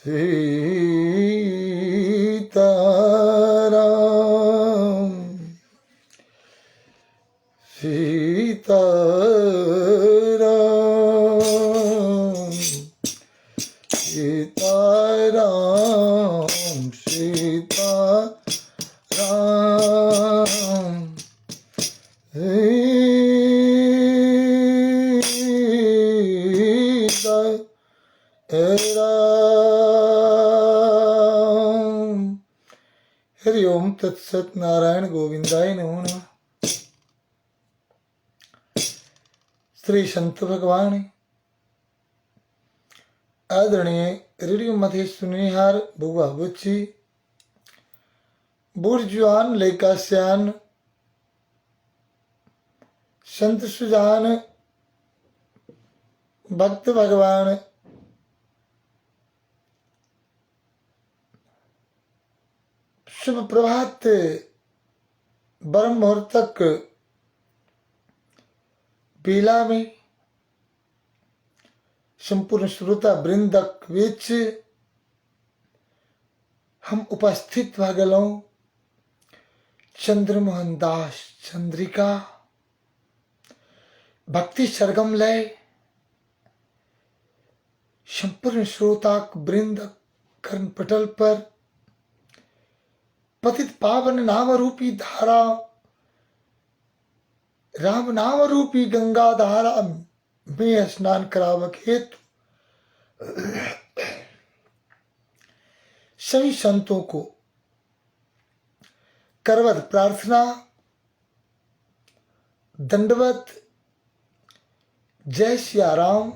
सीताराम सीताराम सीताराम सीताराम सीताराम। हरि ओम तत्सत। नारायण गोविंदाय नमो नमः। श्री संत भगवान आदरणीय रेडियो मध्य सुनिहार बुआ बुच्ची बूढ़ जुआन लेका सियान संत सुजान भक्त भगवान शुभ प्रभात। ब्रह्म मुहूर्त तक बेला में संपूर्ण श्रोता वृंदक बीच हम उपस्थित भगलों चंद्रमोहन दास चंद्रिका भक्ति सरगम लय संपूर्ण श्रोता वृंद कर्ण पटल पर पतित पावन नाम रूपी धारा राम नाम रूपी गंगा धारा में स्नान करावक हेतु सभी संतों को करवत प्रार्थना दंडवत जय सिया राम।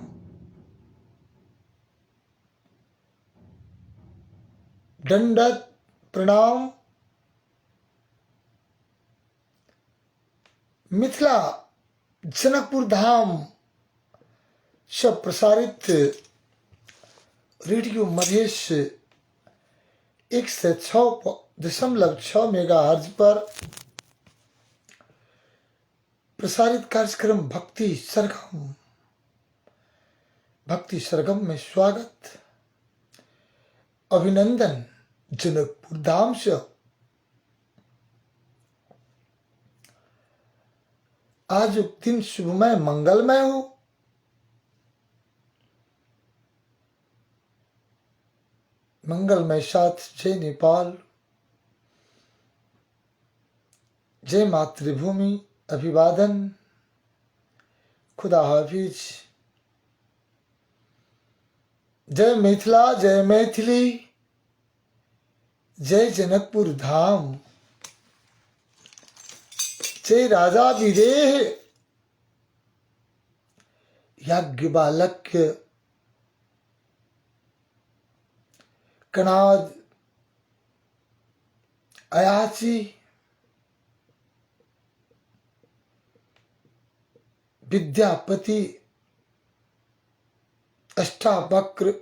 दंडवत प्रणाम। मिथिला जनकपुर धाम से प्रसारित रेडियो मधेश 106.6 मेगाहर्ट्ज पर प्रसारित कार्यक्रम भक्ति सरगम में स्वागत अभिनंदन। जनकपुर धाम से आज दिन शुभमय मंगलमय हो। मंगलमय साथ जय नेपाल, जय मातृभूमि, अभिवादन, खुदा हाफिज, जय मिथिला, जय मैथिली, जय जनकपुर धाम, जय राजा विदेह यज्ञ बालक कणाद अयाची विद्यापति अष्टावक्र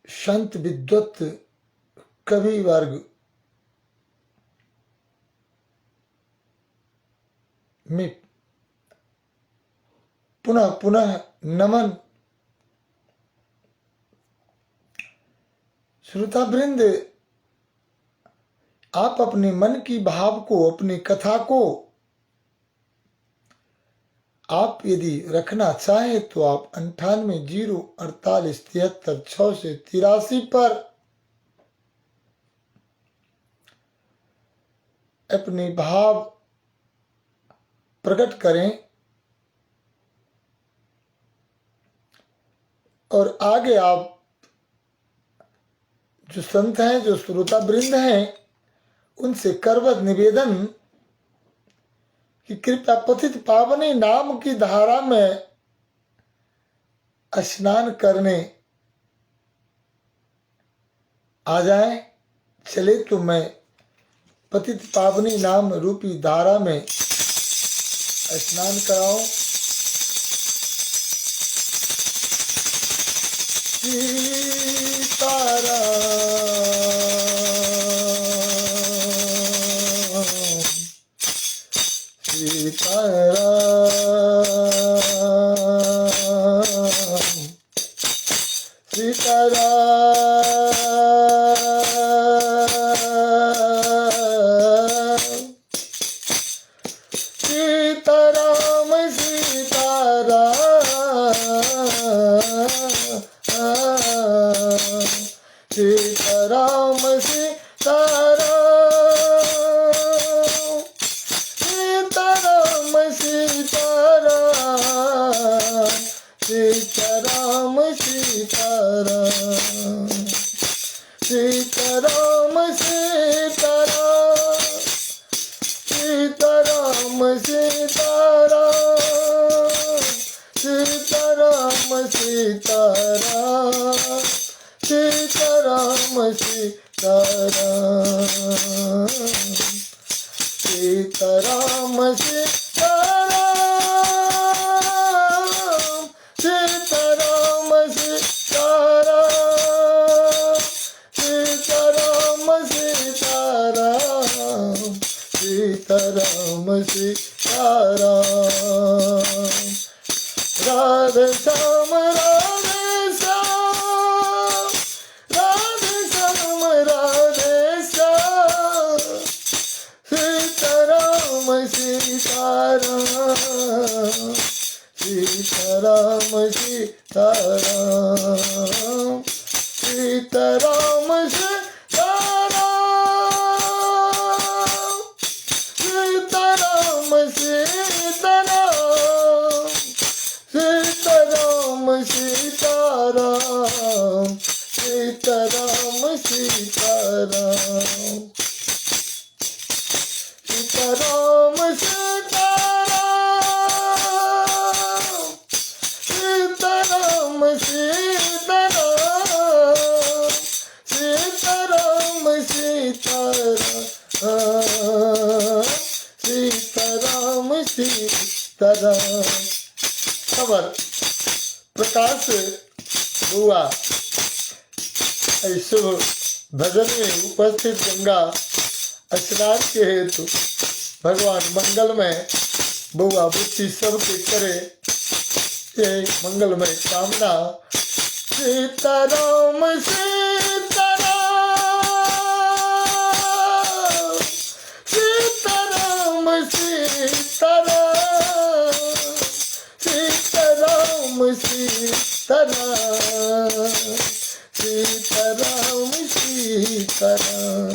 संत विद्वत कवि वर्ग में पुनः पुनः नमन। श्रोता वृंद, आप अपने मन की भाव को, अपनी कथा को आप यदि रखना चाहें तो आप 9804837683 पर अपने भाव प्रकट करें और आगे आप जो संत हैं, जो श्रोता वृंद हैं, उनसे करवत निवेदन कि कृपया पतित पावनी नाम की धारा में स्नान करने आ जाए। चले तो मैं पतित पावनी नाम रूपी धारा में स्नान कराऊं। सीताराम सीताराम सीताराम सीताराम, सीताराम सीताराम, सीताराम सीताराम, सीताराम सीताराम। राधे श्याम राधे श्याम, राधे श्याम राधे श्याम, सीताराम सीताराम, सीताराम सीताराम, सीताराम सीताराम, सीताराम सीताराम, सीताराम सीताराम, सीताराम सीताराम, सीताराम सीताराम, सीताराम सीताराम, सीताराम सीताराम, सीताराम सीताराम। खबर प्रकाश हुआ शुभ भजन में उपस्थित गंगा स्नान के हेतु भगवान मंगलमय बुआ बुच्ची सबके करे ये मंगलमय कामना। सीताराम सीताराम, सीताराम सीताराम, सीताराम सीताराम, सीताराम सीताराम,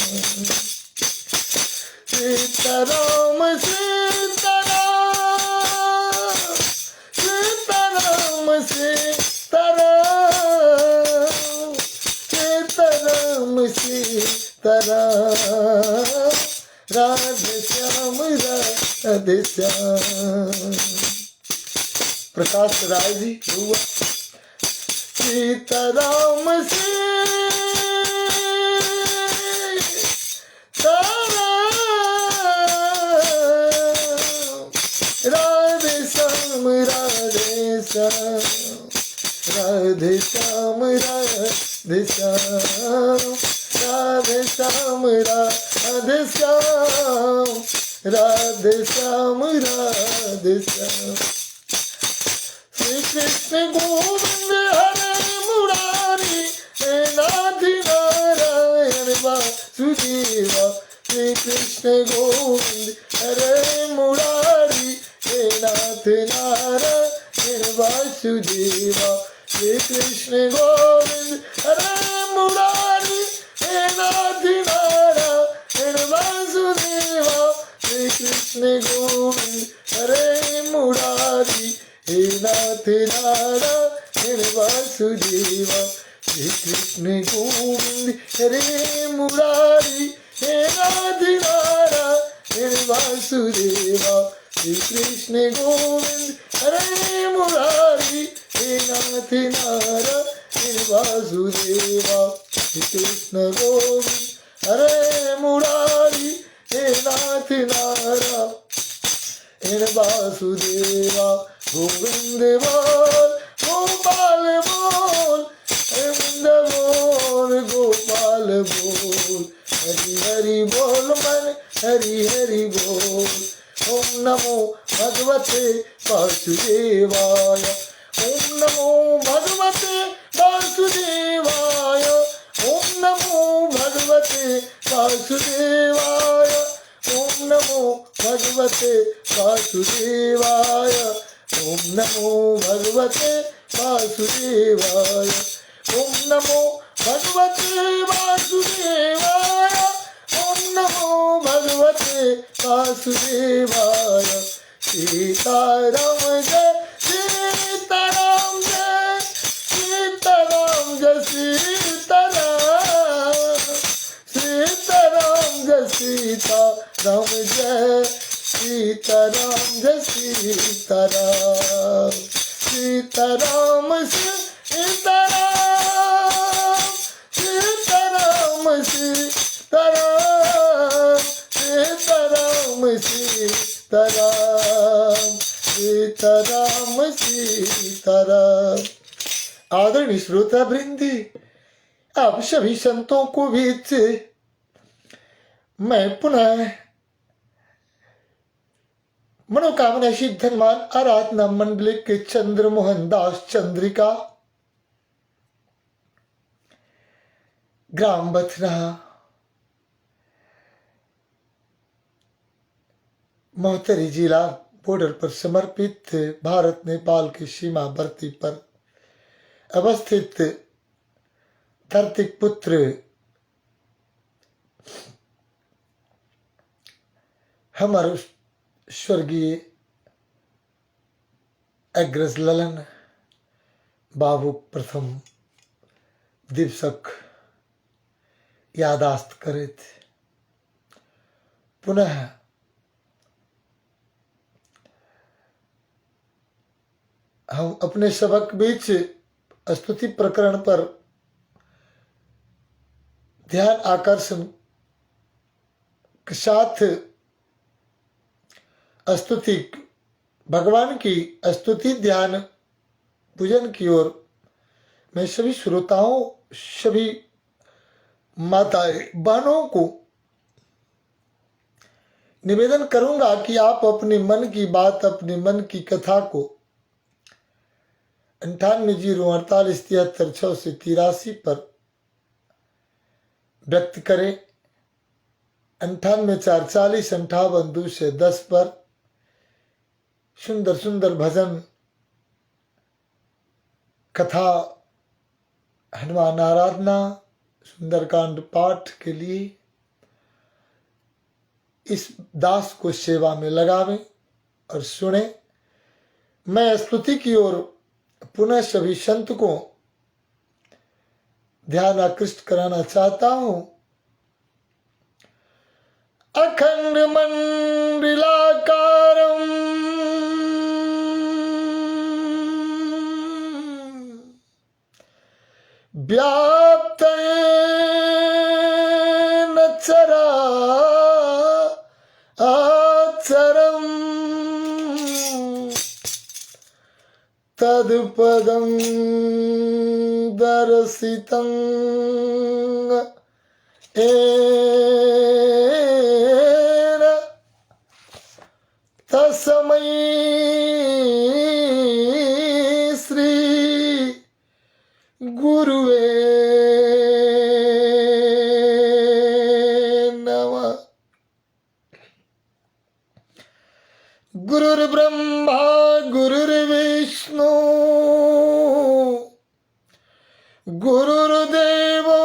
सीताराम सीताराम, सीताराम सीताराम, सीताराम सीताराम, राधे श्याम राधे श्याम। प्रकाश राय जी हुआ सीताराम सीताराम, राधे श्याम राधे श्याम, राधे श्याम राधे श्याम, राधे श्याम राधे श्याम, राधे श्याम राधे श्याम। श्री कृष्ण गोविंद हरे मुरारी, हे नाथ नारायण वासुदेवा। श्री कृष्ण गोविंद हरे मुरारी, हे नाथ नारायण वासुदेवा। श्री कृष्ण गोविंद हरे मुरारी, हे नाथ नारायण वासुदेवा। श्री कृष्ण गोविंद हरे मुरारी, हे नाथ नारायण वासुदेवा। श्री कृष्ण गोविंद हरे मुरारी, हे नाथ नारायण वासुदेवा। श्री कृष्ण गोविंद हरे मुरारी, हे नाथ नारायण वासुदेवा। श्री कृष्ण गोविंद हरे मुरारी, हे नाथ नारायण वासुदेवा। गोविंद बोल गोपाल बोल, गोविंद बोल गोपाल बोल, हरि हरि बोल मन हरि हरि बोल। ओम नमो भगवते वासुदेवाय, ओम नमो भगवते वासुदेवाय, ओम नमो भगवते वासुदेवाय, ओम नमो भगवते वासुदेवाय, ओम नमो भगवते वासुदेवाय, ओम नमो भगवते वासुदेवाय, ओम नमो भगवते वासुदेवाय। सीताराम जय सीताराम जय सीताराम जय सीताराम, सीताराम जय सीताराम जय सीताराम जय सीताराम, सीताराम सीताराम, सीताराम सीताराम, सीताराम सीताराम सीताराम सीताराम। आदरणीय श्रोता वृंदी, आप सभी संतों को बीच मैं पुनः मनोकामना सिद्धमान आराधना मंडली के चंद्रमोहन दास चंद्रिका, ग्राम बथना, मोहतरी जिला बॉर्डर पर समर्पित भारत नेपाल की सीमावर्ती पर अवस्थित धरती पुत्र हमारे स्वर्गीय अग्रज ललन बाबू प्रथम दिवसक यादाश्त करे थे। पुनः हम अपने सबक बीच स्तुति प्रकरण पर ध्यान आकर्षण के साथ स्तुति, भगवान की स्तुति ध्यान पूजन की ओर मैं सभी श्रोताओं, सभी माताएं बहनों को निवेदन करूंगा कि आप अपने मन की बात, अपने मन की कथा को 9808437683 पर व्यक्त करें। 9844058210 पर सुंदर सुंदर भजन, कथा, हनुमान आराधना, सुंदरकांड पाठ के लिए इस दास को सेवा में लगावें और सुने। मैं स्तुति की ओर पुनः सभी संत को ध्यान आकृष्ट कराना चाहता हूं। अखंड मंडलाकारं व्याप्तेन चराचरम् तत्पदं दर्शितं येन तस्मै श्री गुरुवे नमः। गुरुर्ब्रह्मा गुरुर्विष्णु गुरुर्देवो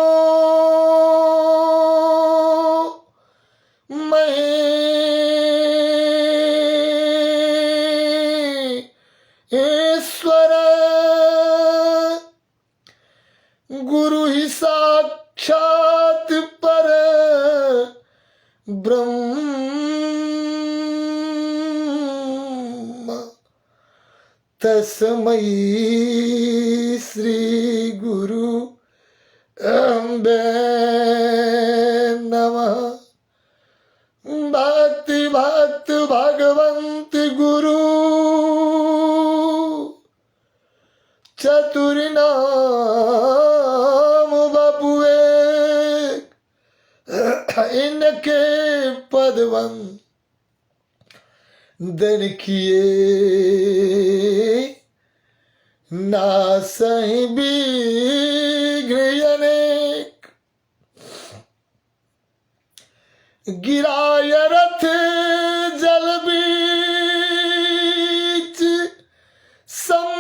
महेश्वर, गुरु ही साक्षात पर ब्रह्म, तस्मै श्री गुरु अम्बे नमः। भक्ति भक्त भगवंत गुरु चतुर नाम बपुए, इनके पदवं दन किए नासहि विघ्न अनेक। गिराय रथ जल बीच सम,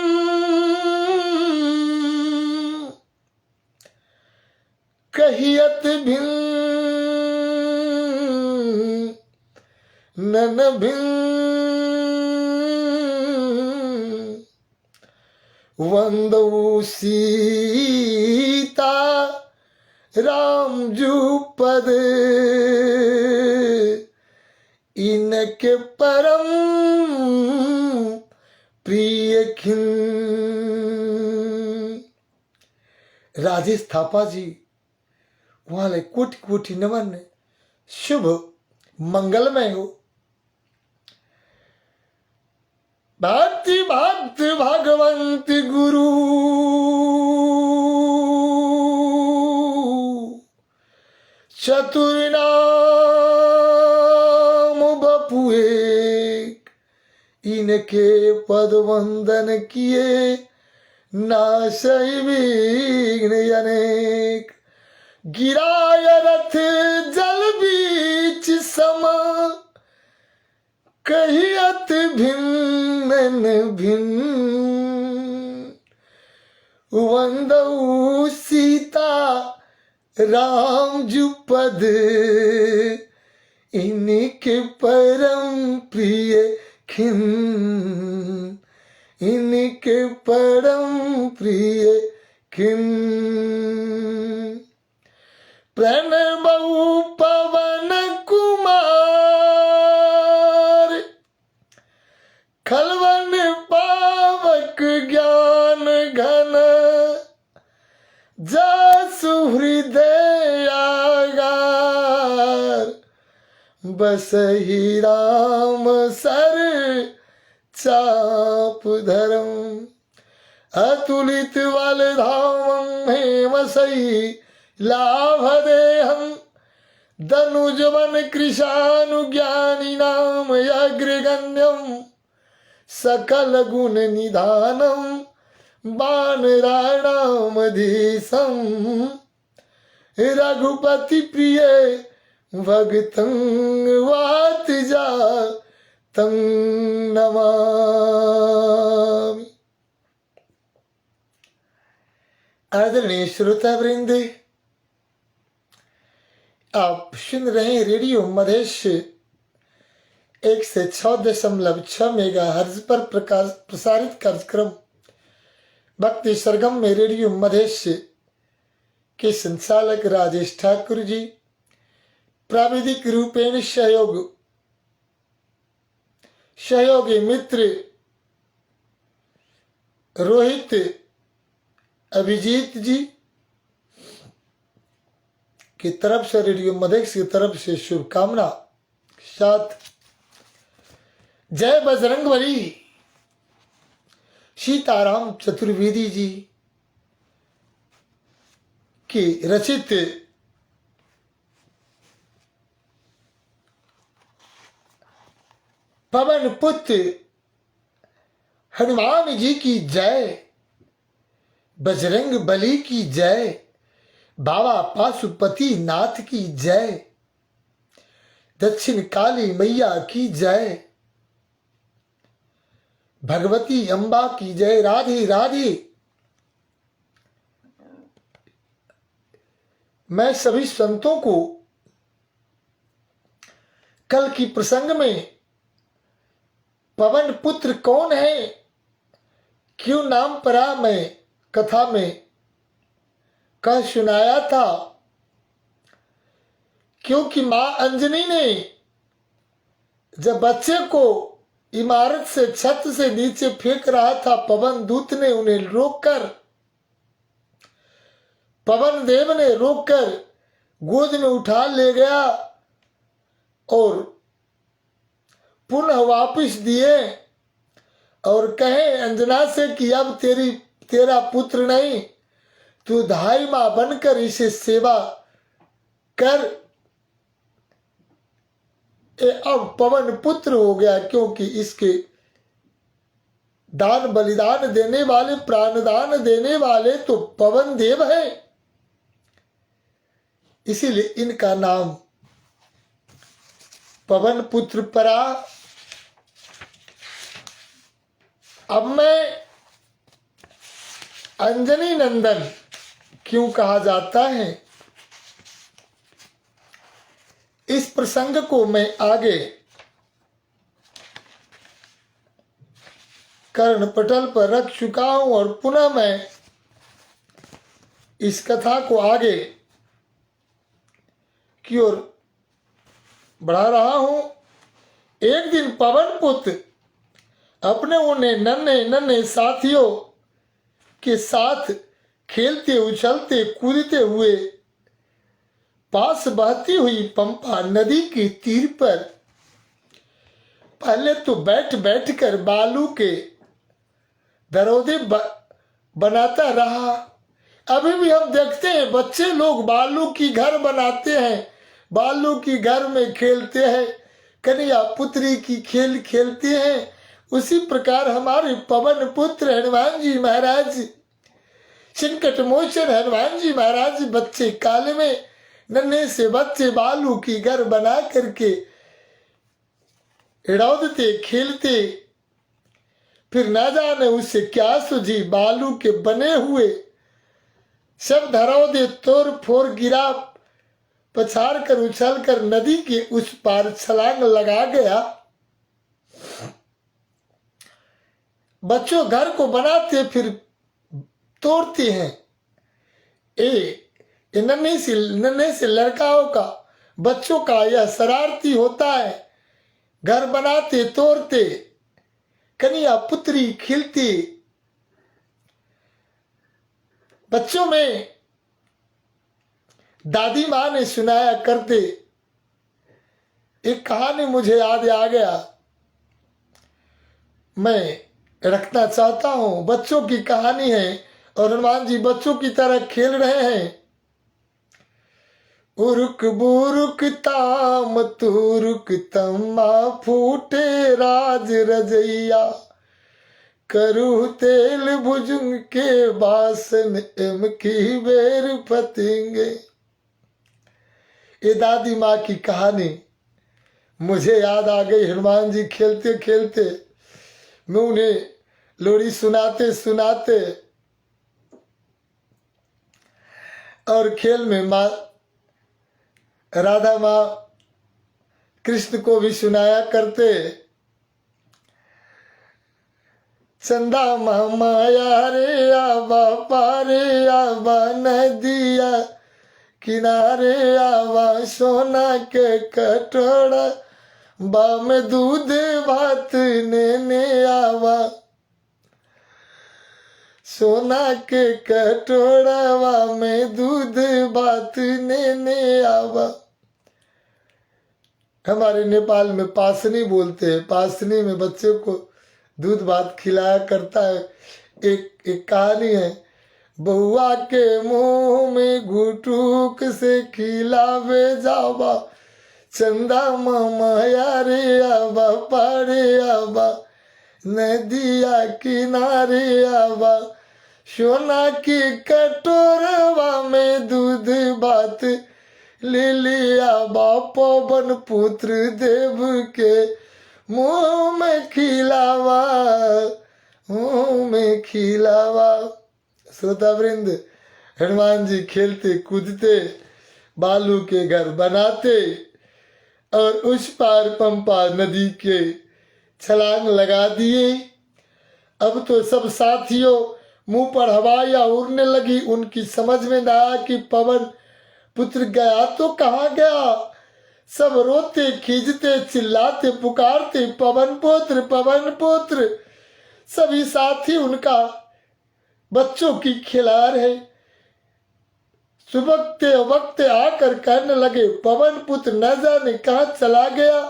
कहियत भिन्न नन भिन्न, वंदौ सीता राम जू पद, इनके परम प्रिय खिन। राजेश थापा जी, उहाँलाई कोटि कोटि नमन। शुभ मंगलमय हो। भक्ति भक्त भगवंत गुरु चतुर नाम बपुए, इनके पद वंदन किए नाशय विघ्न अनेक। गिराय रथ जल बीच सम, कहियत भिन्न भिन्न। वंदऊ सीता राम जुपद, इनके परम प्रिय खिन, इनके परम प्रिय खिन। प्रणबऊ पवन कुमार, खलवन पावक ज्ञान घन। जसु हृदय आगार, बसहि राम सर चाप धरम। अतुलित बल धामं हेम सही लाभ देहम। धनुज मन कृशानुज्ञानी नाम अग्रगण्यम। सकल गुण निधानम वानराणामधीशम। रघुपति प्रिय भगतं वात जातं नमामि। आदरणीय श्रोता वृंद, आप सुन रहे हैं रेडियो मधेश 106.6 मेगाहर्ट्ज पर प्रसारित कार्यक्रम भक्ति सरगम में रेडियो मधेश के संचालक राजेश ठाकुर जी, प्राविधिक रूपेण सहयोगी मित्र रोहित अभिजीत जी की तरफ से, रेडियो मधेश की तरफ से शुभकामना साथ जय बजरंगबली सीताराम चतुर्वेदी जी की रचित पवन पुत्र हनुमान जी की जय, बजरंग बली की जय, बाबा पाशुपति नाथ की जय, दक्षिण काली मैया की जय, भगवती अम्बा की जय। राधे राधे। मैं सभी संतों को कल की प्रसंग में पवन पुत्र कौन है, क्यों नाम पड़ा, मैं कथा में कह सुनाया था। क्योंकि मां अंजनी ने जब बच्चे को इमारत से छत से नीचे फेंक रहा था, पवन दूत ने उन्हें रोककर, पवन देव ने रोककर गोद में उठा ले गया और पुनः वापस दिए और कहे अंजना से कि अब तेरा पुत्र नहीं, तू धाई मां बनकर इसे सेवा कर। अब पवन पुत्र हो गया, क्योंकि इसके दान बलिदान देने वाले, प्राणदान देने वाले तो पवन देव है, इसीलिए इनका नाम पवन पुत्र पड़ा। अब मैं अंजनी नंदन क्यों कहा जाता है, इस प्रसंग को मैं आगे कर्णपटल पर रख चुका हूं और पुनः मैं इस कथा को आगे की ओर बढ़ा रहा हूं। एक दिन पवन पुत्र अपने उन्हें नन्हे नन्हे साथियों के साथ खेलते उछलते कूदते हुए पास बहती हुई पंपा नदी के तीर पर पहले तो बैठ बैठ कर बालू के दरौदे बनाता रहा। अभी भी हम देखते हैं बच्चे लोग बालू की घर बनाते हैं, बालू की घर में खेलते हैं, कन्या पुत्री की खेल खेलते हैं। उसी प्रकार हमारे पवन पुत्र हनुमान जी महाराज, संकट मोचन हनुमान जी महाराज बच्चे काल में नन्हे से बच्चे बालू की घर बना करके दौड़ते खेलते, फिर ना जाने उससे क्या सूझी, बालू के बने हुए सब धरौदे तोड़ फोड़ गिरा, पछाड़ कर उछल कर नदी के उस पार छलांग लगा गया। बच्चों घर को बनाते फिर तोड़ते हैं। नन्हे से लड़काओं का, बच्चों का यह शरारती होता है। घर बनाते तोड़ते, कन्या पुत्री खिलती। बच्चों में दादी माँ ने सुनाया करते, एक कहानी मुझे याद आ गया, मैं रखना चाहता हूं। बच्चों की कहानी है और हनुमान जी बच्चों की तरह खेल रहे हैं। उरुक बुरुक ताम तुरुक तम्मा, फूटे राज रजैया, करू तेल भुजुंग के बासन, एम की बेर फतेंगे। ये दादी माँ की कहानी मुझे याद आ गई। हनुमान जी खेलते खेलते, मैं उन्हें लोरी सुनाते सुनाते और खेल में माँ राधा माँ कृष्ण को भी सुनाया करते। चंदा माया रे आवा पारे आवा, नदिया किनारे आवा, सोना के कटोरा बा में दूध भात ने आवा, सोना के कटोरा में दूध भात ने आवा। हमारे नेपाल में पासनी बोलते हैं, पासनी में बच्चे को दूध भात खिलाया करता है। एक कहानी है, बहुआ के मुंह में घुटुक से खिलावे जावा, चंदा माया रे आवा पारे आवा, नदिया किनारे आवा, सोना की कटोरवा में दूध भात ले लिया, पवन पुत्र देव के मुंह में खिलावा, मुंह में खिलावा। श्रोता वृंद, हनुमान जी खेलते कूदते बालू के घर बनाते और उस पार पंपा नदी के छलांग लगा दिए। अब तो सब साथियों मुंह पर हवाइयां उड़ने लगी। उनकी समझ में न आया कि पवन पुत्र गया तो कहाँ गया। सब रोते खींचते चिल्लाते पुकारते, पवन पुत्र पवन पुत्र। सभी साथी उनका बच्चों की खिला रहे। सुबकते वक्त आकर कहने लगे, पवन पुत्र न जाने कहाँ चला गया।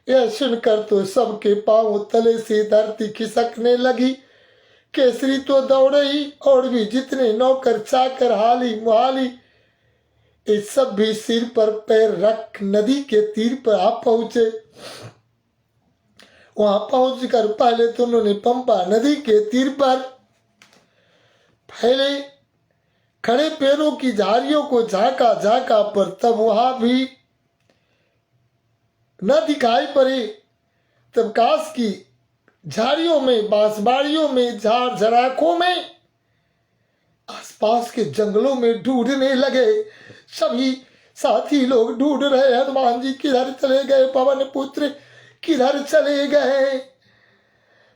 यह सुनकर तो सबके पांव तले से धरती खिसकने लगी। केसरी तो दौड़े ही, और भी जितने नौकर चाकर हाली मुहाली, ये सब भी सिर पर पैर रख नदी के तीर पर आ पहुंचे। वहां पहुंचकर पहले तो उन्होंने पंपा नदी के तीर पर फैले खड़े पेड़ों की झाड़ियों को झांका झांका, पर तब वहां भी न दिखाई पड़े। तब काश की झाड़ियों में, बांसबाड़ियों में, झाड़ झराखों में, आसपास के जंगलों में ढूंढने लगे। सभी साथी लोग ढूंढ रहे, हनुमान जी किधर चले गए, पवन पुत्र किधर चले गए।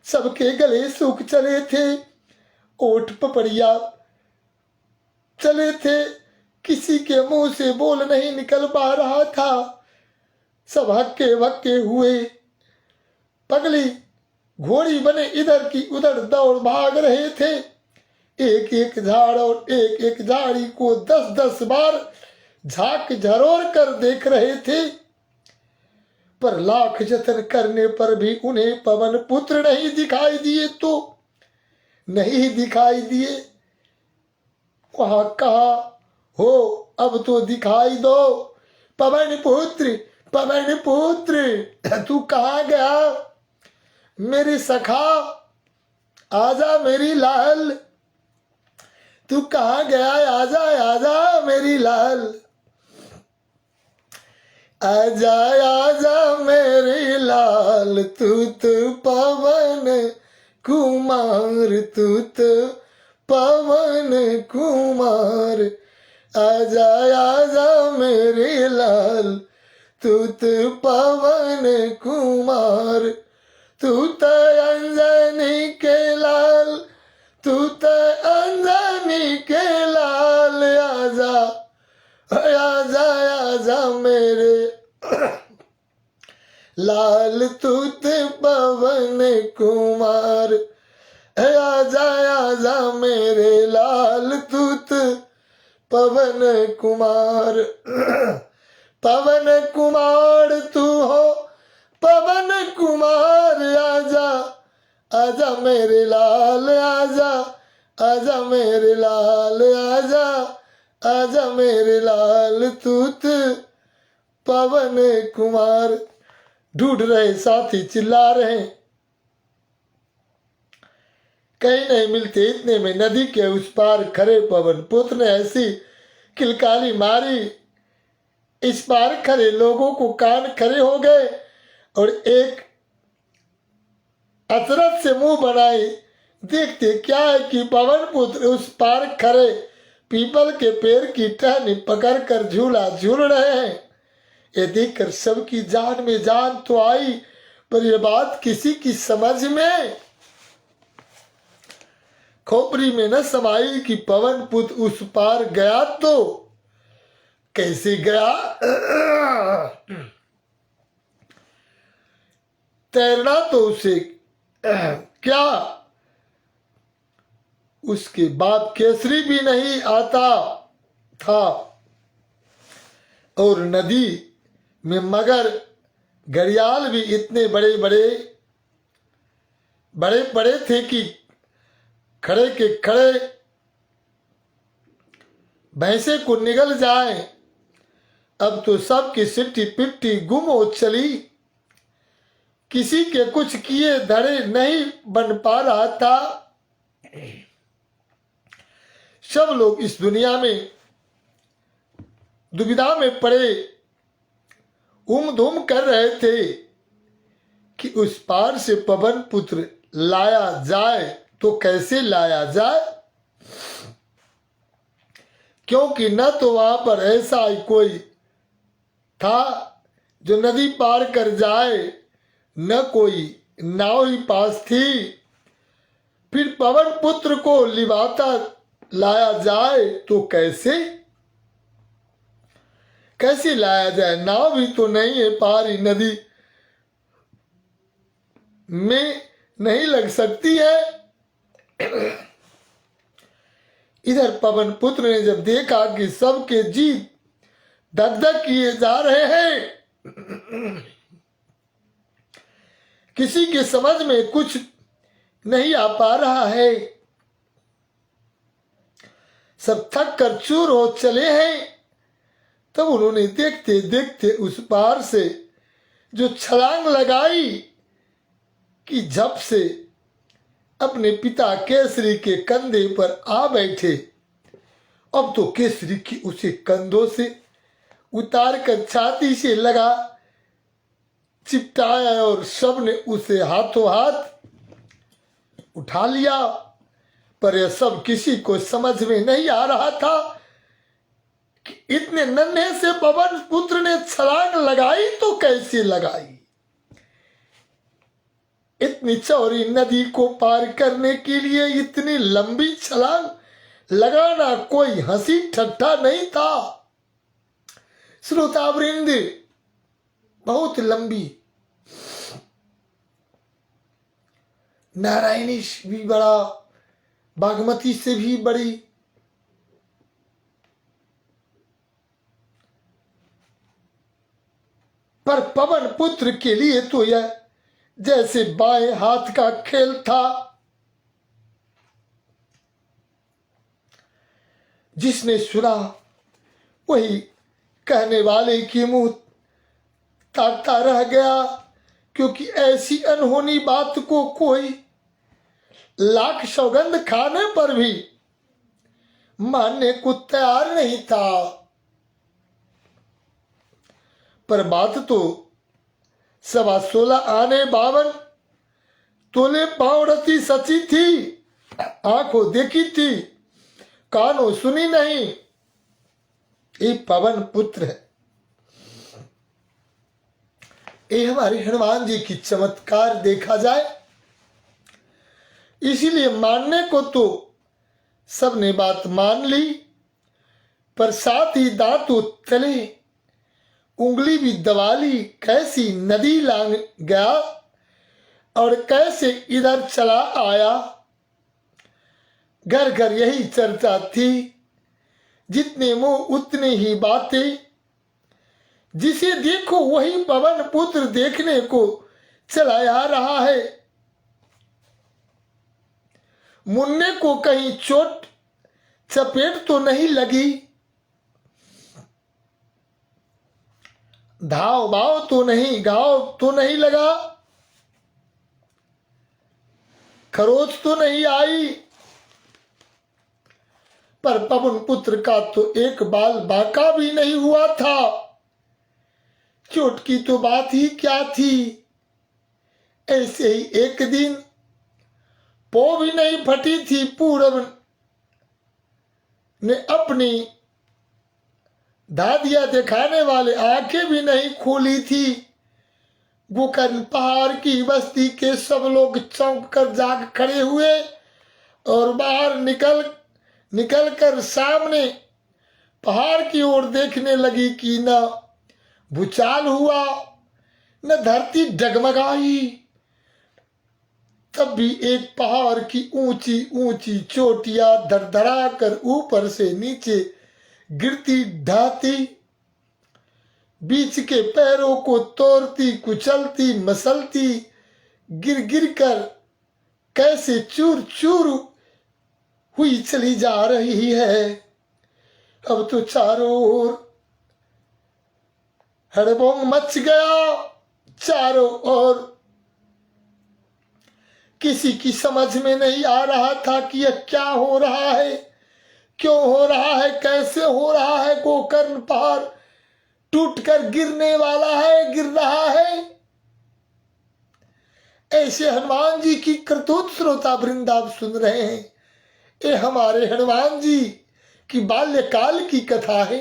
सबके गले सूख चले थे, ओठ पपड़िया चले थे, किसी के मुंह से बोल नहीं निकल पा रहा था। सब हक्के बक्के हुए, पगली घोड़ी बने इधर की उधर दौड़ भाग रहे थे। एक एक झाड़ और एक एक झाड़ी को 10-10 बार झांक झरोर कर देख रहे थे, पर लाख जतन करने पर भी उन्हें पवन पुत्र नहीं दिखाई दिए, तो नहीं दिखाई दिए। वहां कहा, हो अब तो दिखाई दो, पवन पुत्र, पवन पुत्र तू कहाँ गया? मेरी सखा आजा मेरी लाल, तू कहाँ गया? आजा आजा मेरी लाल, आजा आजा मेरी लाल, तू तो पवन कुमार, तू तो पवन कुमार, आजा आजा मेरी लाल, तू तो पवन कुमार, तू तो अंजनी के लाल, तू तो अंजनी के लाल, आजा आजा आजा मेरे लाल, तू तो पवन कुमार, आजा आजा मेरे लाल, तू तो पवन कुमार, पवन कुमार तू हो, पवन कुमार, आजा आजा मेरे लाल, आजा आजा मेरे लाल, आजा आजा मेरे लाल, तू तो पवन कुमार। ढूंढ रहे साथी चिल्ला रहे, कहीं नहीं मिलते। इतने में नदी के उस पार खड़े पवन पुत्र ने ऐसी किलकाली मारी, इस पार खड़े लोगों को कान खड़े हो गए और एक अचरज से मुंह बनाई। देखते क्या है कि पवन पुत्र उस पार खड़े पीपल के पेड़ की टहनी पकड़कर झूला झूल रहे हैं। ये देखकर सबकी जान में जान तो आई, पर यह बात किसी की समझ में खोपड़ी में न समाई कि पवन पुत्र उस पार गया तो कैसे गया? तैरना तो उसे क्या उसके बाप केसरी भी नहीं आता था, और नदी में मगर घड़ियाल भी इतने बड़े बड़े थे कि खड़े के खड़े भैंसे को निगल जाए। अब तो सबकी सिट्टी पिट्टी गुम हो चली, किसी के कुछ किए धड़े नहीं बन पा रहा था। सब लोग इस दुनिया में दुविधा में पड़े धूम कर रहे थे कि उस पार से पवन पुत्र लाया जाए तो कैसे लाया जाए, क्योंकि न तो वहां पर ऐसा ही कोई था जो नदी पार कर जाए, न कोई नाव ही पास थी। फिर पवन पुत्र को लिवाता लाया जाए तो कैसे लाया जाए? नाव भी तो नहीं है, पारी नदी में नहीं लग सकती है। इधर पवन पुत्र ने जब देखा कि सबके जी धक धक किए जा रहे हैं, किसी के समझ में कुछ नहीं आ पा रहा है, सब थक कर चूर हो चले हैं, तब उन्होंने देखते देखते उस पार से जो छलांग लगाई कि झप से अपने पिता केसरी के कंधे पर आ बैठे। अब तो केसरी की उसे कंधों से उतार कर छाती से लगा चिपटाया और सबने उसे हाथों हाथ उठा लिया। पर यह सब किसी को समझ में नहीं आ रहा था कि इतने नन्हे से पवन पुत्र ने छलांग लगाई तो कैसे लगाई। इतनी चौड़ी नदी को पार करने के लिए इतनी लंबी छलांग लगाना कोई हंसी ठट्ठा नहीं था। श्रोतावृंद, बहुत लंबी, नारायणी भी बड़ा, बागमती से भी बड़ी, पर पवन पुत्र के लिए तो यह जैसे बाएं हाथ का खेल था। जिसने सुना वही कहने वाले की मुंह ताकता रह गया, क्योंकि ऐसी अनहोनी बात को कोई लाख सौगंध खाने पर भी मानने को तैयार नहीं था। पर बात तो 16.25 आने 52 तोले पावड़ती सची थी। आंखों देखी थी, कानों सुनी नहीं। ये पवन पुत्र है। ये हमारे हनुमान जी की चमत्कार देखा जाए, इसीलिए मानने को तो सबने बात मान ली, पर साथ ही दांतों तले उंगली भी दबा ली। कैसी नदी लांग गया और कैसे इधर चला आया। घर घर यही चर्चा थी, जितने मुंह उतने ही बातें। जिसे देखो वही पवन पुत्र देखने को चला आ रहा है। मुन्ने को कहीं चोट चपेट तो नहीं लगी, धाव बाव तो नहीं, घाव तो नहीं लगा, खरोच तो नहीं आई। पर पवन पुत्र का तो एक बाल बांका भी नहीं हुआ था। चोट की तो बात ही क्या थी। ऐसे ही एक दिन पो भी नहीं फटी थी। पूरब ने अपनी दादिया दिखाने वाले आंखें भी नहीं खोली थी। गोकर्ण पहाड़ की बस्ती के सब लोग चौंक कर जाग खड़े हुए और बाहर निकल कर सामने पहाड़ की ओर देखने लगी कि न भूचाल हुआ न धरती डगमगाई। तब भी एक पहाड़ की ऊंची ऊंची चोटियां धड़धड़ा कर ऊपर से नीचे गिरती ढाती, बीच के पैरों को तोड़ती कुचलती मसलती गिर गिर कर कैसे चूर चूर हुई चली जा रही है। अब तो चारों ओर हड़बोंग मच गया। चारों ओर किसी की समझ में नहीं आ रहा था कि यह क्या हो रहा है, क्यों हो रहा है, कैसे हो रहा है। गोकर्ण पहाड़ टूटकर गिरने वाला है, गिर रहा है। ऐसे हनुमान जी की करतूत श्रोता वृंदाव सुन रहे हैं। ये हमारे हनुमान जी की बाल्यकाल की कथा है।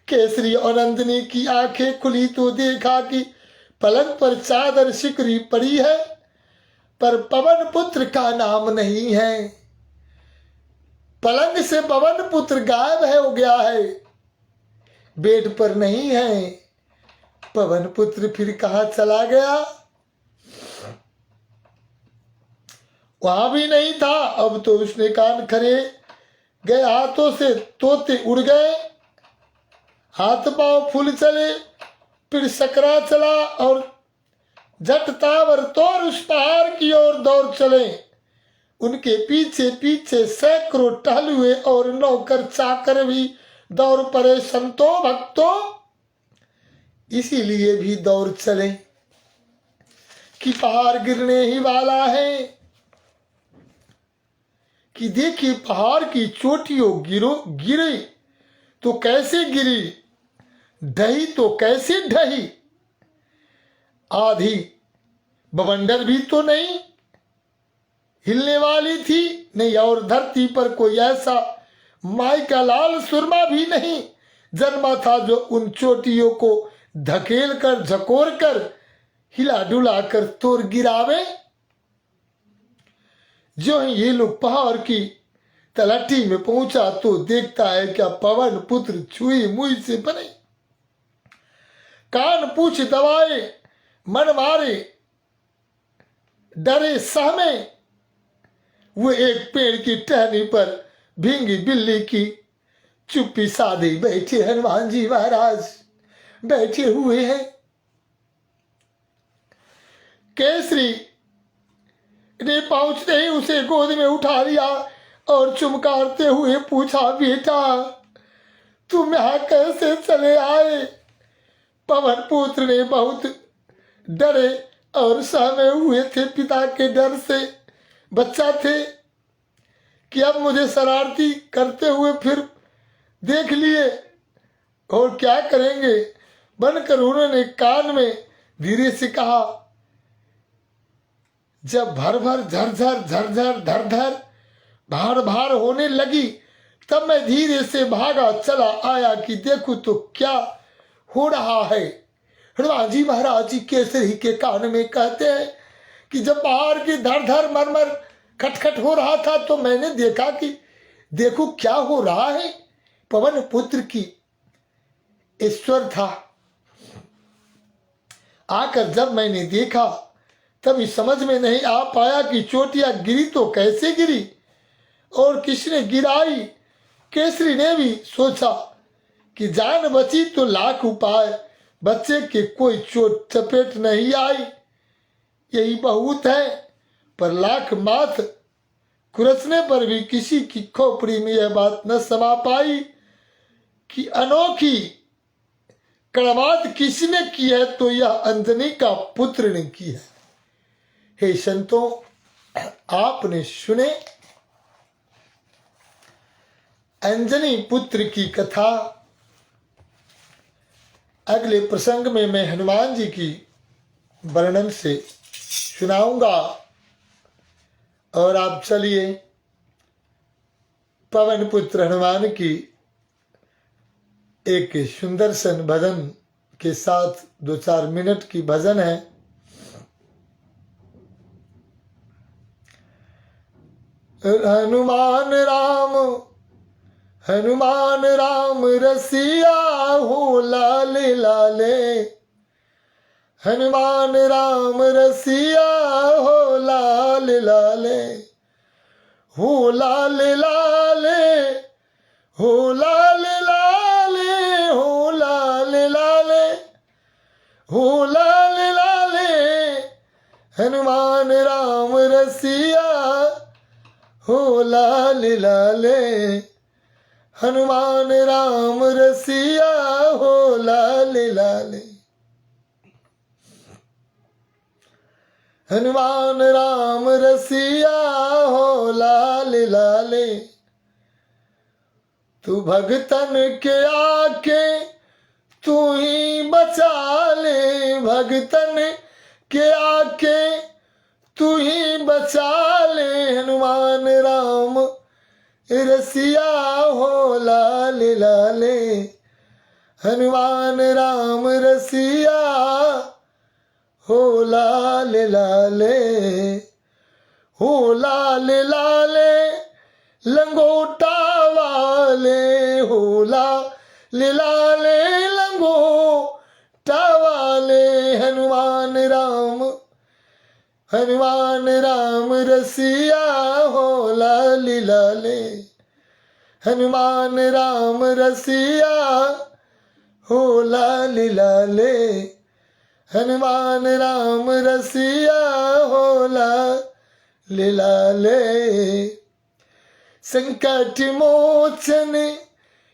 केसरी और नंदिनी की आंखें खुली तो देखा कि पलंग पर चादर सिकरी पड़ी है, पर पवन पुत्र का नाम नहीं है। पलंग से पवन पुत्र गायब हो गया है, बेड पर नहीं है। पवन पुत्र फिर कहाँ चला गया? वहां भी नहीं था। अब तो उसने कान खरे गए, हाथों से तोते उड़ गए, हाथ पांव फूल चले, फिर सकरा चला और झट तावर तोड़ उस पहाड़ की ओर दौड़ चले। उनके पीछे पीछे सैकड़ों टहलुए और नौकर चाकर भी दौड़ पड़े। संतों भक्तों इसीलिए भी दौड़ चले कि पहाड़ गिरने ही वाला है। कि देखिए पहाड़ की चोटियों गिरी तो कैसे गिरी, ढही तो कैसे ढही। आधी बवंडर भी तो नहीं हिलने वाली थी, नहीं, और धरती पर कोई ऐसा माई का लाल सुरमा भी नहीं जन्मा था जो उन चोटियों को धकेल कर झकोर कर हिला डुला कर तोड़ गिरावे। जो ही ये लोग पहाड़ की तलहटी में पहुंचा तो देखता है क्या पवन पुत्र छुई मुई से बने, कान पूछ दबाए, मन मारे, डरे सहमे। वो एक पेड़ की टहनी पर भींगी बिल्ली की चुप्पी साधी बैठे हनुमान जी महाराज। बैठे हुए हैं। केसरी ने पहुंचते ही उसे गोद में उठा लिया और चुमकारते हुए पूछा, बेटा तुम यहाँ कैसे चले आए? पवन पुत्र ने बहुत डरे और सहमे हुए थे पिता के डर से। बच्चा थे कि अब मुझे शरारती करते हुए फिर देख लिए और क्या करेंगे। बनकर उन्होंने कान में धीरे से कहा। जब भर भर झरझर झरझर धर धर भार भार होने लगी तब मैं धीरे से भागा चला आया कि देखूं तो क्या हो रहा है। हनुमान जी महाराज जी केसरी के कान में कहते हैं कि जब बाहर की धर धर मरमर खटखट हो रहा था तो मैंने देखा कि देखो क्या हो रहा है। पवन पुत्र की ईश्वर था। आकर जब मैंने देखा तभी समझ में नहीं आ पाया कि चोटियां गिरी तो कैसे गिरी और किसने गिराई। केसरी ने भी सोचा कि जान बची तो लाख उपाय, बच्चे के कोई चोट चपेट नहीं आई यही बहुत है। पर लाख माथ कुरसने पर भी किसी की खोपड़ी में यह बात न समा पाई कि अनोखी कड़वाहट किसने की है तो यह अंजनी का पुत्र ने की है। हे संतों, आपने सुने अंजनी पुत्र की कथा। अगले प्रसंग में मैं हनुमान जी की वर्णन से सुनाऊंगा। और आप चलिए पवन पुत्र हनुमान की एक सुंदर सन भजन के साथ 2-4 मिनट की भजन है। हनुमान राम रसिया हो लाले लाले, हनुमान राम रसिया हो लाले लाले, हो लाले लाले, हो लाले लाले, हो लाले लाले, हो लाले लाले, हनुमान राम रसिया हो लाले लाले, हनुमान राम रसिया हो लाले लाले, हनुमान राम रसिया हो लाले लाले। तू भगतन के आके तू ही बचा ले, भगतन के आके तू ही बचा ले, हनुमान राम रसिया हो लाले लाले, हनुमान राम रसिया हो लाले लाले, हो लाले लाले लंगोटा वाले, हो लाले लाले लंगोटा वाले, हनुमान राम रसिया हो लाले लाले, हनुमान राम रसिया हो लाले लाले, हनुमान राम रसिया हो लाले लाले। संकट मोचन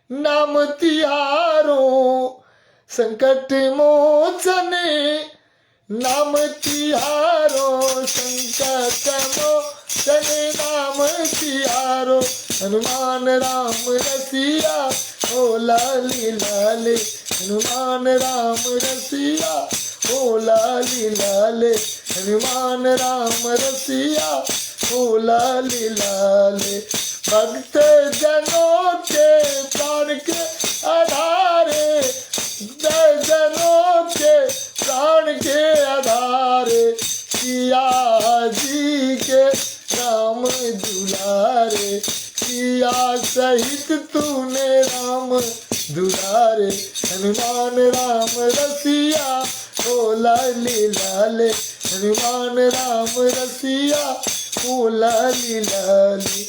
नाम तिहारो, संकट मोचन नाम तिहारो, संकट मोचन नाम तिहारो, हनुमान राम रसिया हो लाले लाले, हनुमान राम रसिया हो लाले लाले, हनुमान राम रसिया हो लाले लाले। भक्त जनों के प्राण के आधारे, जनों के प्राण के आधारे, सिया जी के राम दुलारे, सिया सहित तूने राम दुलारे, हनुमान राम रसिया हो लाले लाले, हनुमान राम रसिया हो लाले लाले,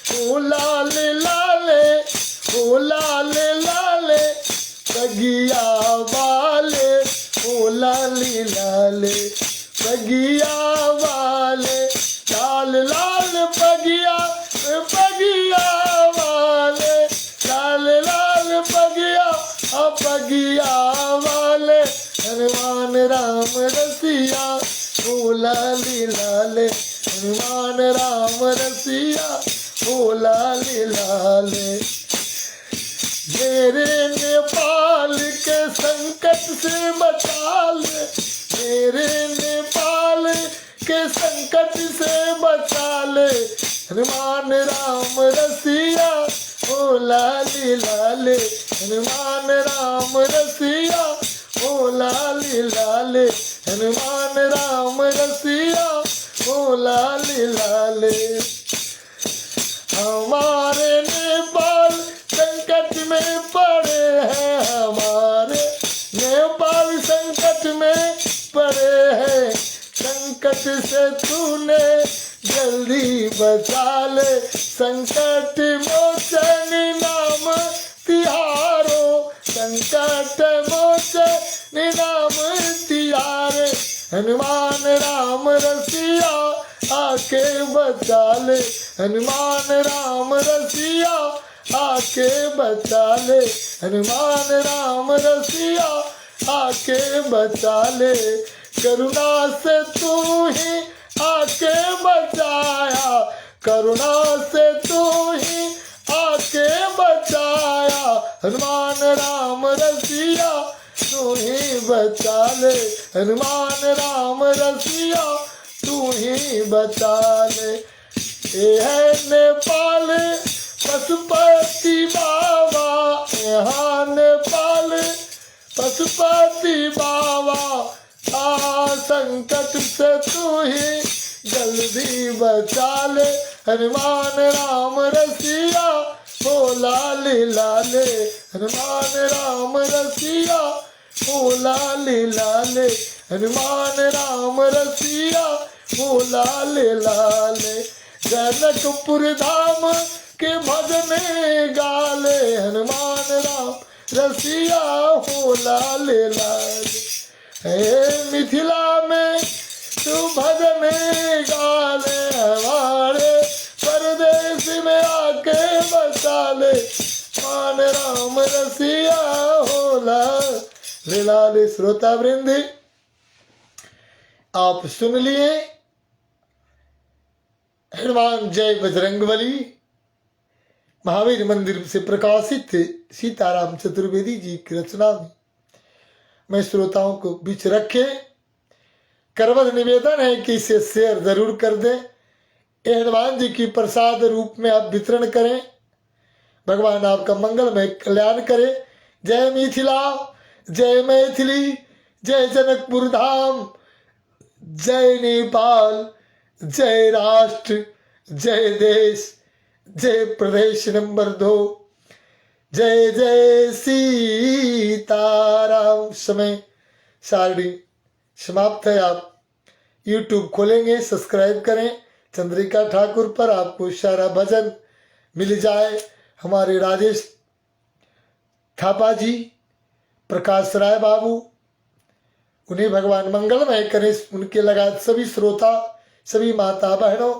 हो लाले लाले, हो लाले लाले, बगिया वाले ओ लाली लाले बगिया वाले लाल लाल बगिया बगिया वाले लाल लाल बगिया बगिया वाले हनुमान राम रसिया ओ लाली लाले हनुमान राम रसिया ओ लाली लाले मेरे नेपाल के संकट से बचा ले मेरे नेपाल के संकट से बचा ले हनुमान राम रसिया ओ लाली लाले हनुमान राम रसिया ओ लाली लाले हनुमान राम रसिया ओ लाली लाले हमारे नेपाल संकट में पड़े हैं हमारे नेपाल संकट में पड़े हैं संकट से तूने जल्दी बचा ले संकट मोचन नाम तिहारो संकट मोचन नाम तिहारे हनुमान राम रसिया आके बचा ले हनुमान राम रसिया आके बचा ले हनुमान राम रसिया आके बचा ले करुणा से तू ही आके बचाया करुणा से तू ही आके बचाया हनुमान राम रसिया तू ही बचा ले हनुमान राम रसिया तू ही बचा ले ये है नेपाल पशुपति बाबा यहाँ नेपाल पशुपति बाबा संकट से तू ही जल्दी बचा ले हनुमान राम रसिया ओ लाली लाले हनुमान राम रसिया ओ लाली लाले हनुमान राम रसिया ओ लाले लाले जनकपुर धाम के भजन गाले हनुमान राम रसिया हो लाले लाले हे मिथिला में तू भजन गाले हमारे परदेश में आके बसा ले मान राम रसिया हो लाले लाले। श्रोता वृंद आप सुन लिए हनुमान जय बजरंगबली महावीर मंदिर से प्रकाशित सीताराम चतुर्वेदी जी की रचना में मैं श्रोताओं को बीच रखे करवद निवेदन है कि इसे शेयर जरूर कर दें। हनुमान जी की प्रसाद रूप में आप वितरण करें। भगवान आपका मंगलमय कल्याण करे। जय मिथिला, जय मैथिली, जय जनकपुर धाम, जय नेपाल, जय राष्ट्र, जय देश, जय प्रदेश नंबर 2। जय जय सीताराम। समय सारणी समाप्त है। आप YouTube खोलेंगे, सब्सक्राइब करें। चंद्रिका ठाकुर पर आपको सारा भजन मिल जाए। हमारे राजेश थापा जी, प्रकाश राय बाबू, उन्हें भगवान मंगलमय करें। उनके लगातार सभी श्रोता, सभी माता बहनों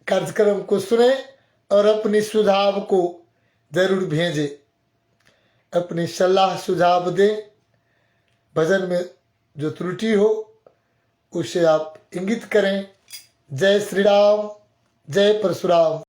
कार्यक्रम को सुने और अपनी सुझाव को जरूर भेजें। अपनी सलाह सुझाव दें। भजन में जो त्रुटि हो उसे आप इंगित करें। जय श्री राम, जय परशुराम।